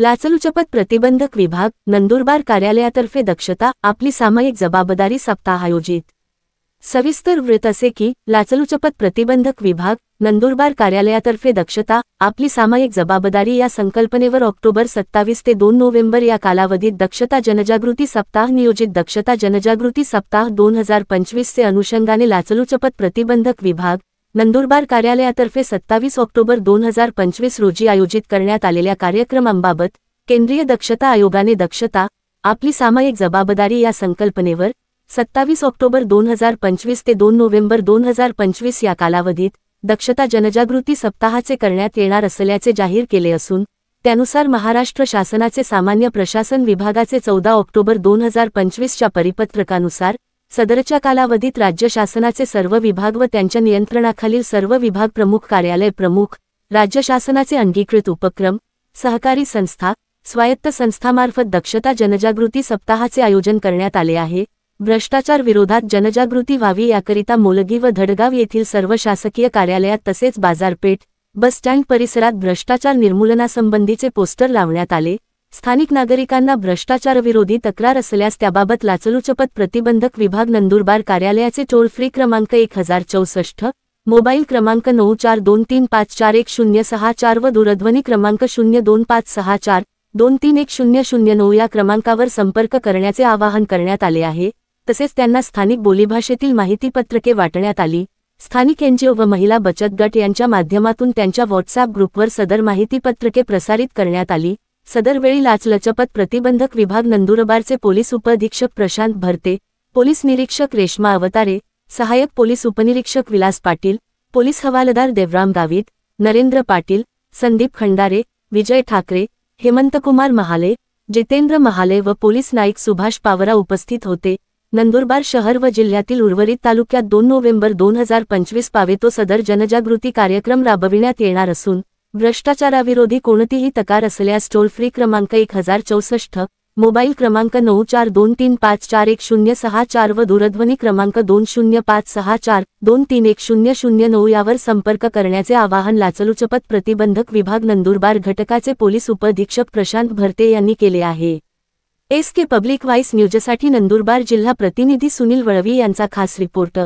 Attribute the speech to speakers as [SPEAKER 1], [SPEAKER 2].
[SPEAKER 1] लाचलुचपत प्रतिबंधक विभाग नंदुरबार कार्यालयातर्फे दक्षता आपली सामायिक जबाबदारी सप्ताह आयोजित। सविस्तर वृत्त असे की लाचलुचपत प्रतिबंधक विभाग नंदुरबार कार्यालयातर्फे दक्षता आपली सामायिक जबाबदारी या संकल्पनेवर ऑक्टोबर 27 ते 2 नोव्हेंबर या कालावधीत दक्षता जनजागृती सप्ताह नियोजित। दक्षता जनजागृती सप्ताह 2025 चे अनुषंगाने लाचलुचपत प्रतिबंधक विभाग नंदुरबार कार्यालयातर्फे 27 ऑक्टोबर 2025 रोजी आयोजित करण्यात आलेल्या कार्यक्रमांबाबत केंद्रीय दक्षता आयोगाने दक्षता आपली सामायिक जबाबदारी या संकल्पनेवर 27 ऑक्टोबर 2025 ते 2 नोव्हेंबर 2025 या कालावधीत दक्षता जनजागृती सप्ताहाचे करण्यात येणार असल्याचे जाहीर केले असून त्यानुसार महाराष्ट्र शासनाचे सामान्य प्रशासन विभागाचे 14 ऑक्टोबर 2025 च्या परिपत्रकानुसार सदरच्या कालावधीत राज्य शासनाचे सर्व विभाग व त्यांच्या नियंत्रणाखालील सर्व विभाग प्रमुख कार्यालय प्रमुख राज्य शासनाचे अंगीकृत उपक्रम सहकारी संस्था स्वायत्त संस्थामार्फत दक्षता जनजागृती सप्ताहाचे आयोजन करण्यात आले आहे। भ्रष्टाचार विरोधात जनजागृती व्हावी याकरिता मोलगी व धडगाव येथील सर्व शासकीय कार्यालयात तसेच बाजारपेठ बस स्टँड परिसरात भ्रष्टाचार निर्मूलनासंबंधीचे पोस्टर लावण्यात आले। स्थानिक नागरिकांना भ्रष्टाचारविरोधी तक्रार असल्यास त्याबाबत लाचलुचपत प्रतिबंधक विभाग नंदुरबार कार्यालयाचे टोल फ्री क्रमांक 1064 मोबाईल क्रमांक 9425411064 व दूरध्वनी क्रमांक 025642310009 या क्रमांकावर संपर्क करण्याचे आवाहन करण्यात आले आहे। तसेच त्यांना स्थानिक बोलीभाषेतील माहितीपत्रके वाटण्यात आली। स्थानिक एनजीओ व महिला बचत गट यांच्या माध्यमातून त्यांच्या व्हॉट्सअप ग्रुपवर सदर माहितीपत्रके प्रसारित करण्यात आली। सदरवेळी लाचलुचपत प्रतिबंधक विभाग नंदुरबारचे पोलीस उपअधीक्षक प्रशांत भरते, पोलीस निरीक्षक रेश्मा अवतारे, सहाय्यक पोलीस उपनिरीक्षक विलास पाटील, पोलीस हवालदार देवराम गावित, नरेंद्र पाटील, संदीप खंडारे, विजय ठाकरे, हेमंतकुमार महाले, जितेंद्र महाले व पोलीस नाईक सुभाष पावरा उपस्थित होते। नंदुरबार शहर व जिल्ह्यातील उर्वरित तालुक्यात 2 नोव्हेंबर 2025 पावेतो सदर जनजागृती कार्यक्रम राबविण्यात येणार असून भ्रष्टाचाराविरोधी कोणतीही तक्रार असल्यास टोल फ्री क्रमांक 1064 मोबाईल क्रमांक 9425411064 व दूरध्वनी क्रमांक 205642310009 यावर संपर्क करण्याचे आवाहन लाचलुचपत प्रतिबंधक विभाग नंदुरबार घटकाचे पोलीस उपअधीक्षक प्रशांत भरते यांनी केले आहे। एसके पब्लिक व्हाइस न्यूजसाठी नंदुरबार जिल्हा प्रतिनिधी सुनील वळवी यांचा खास रिपोर्ट।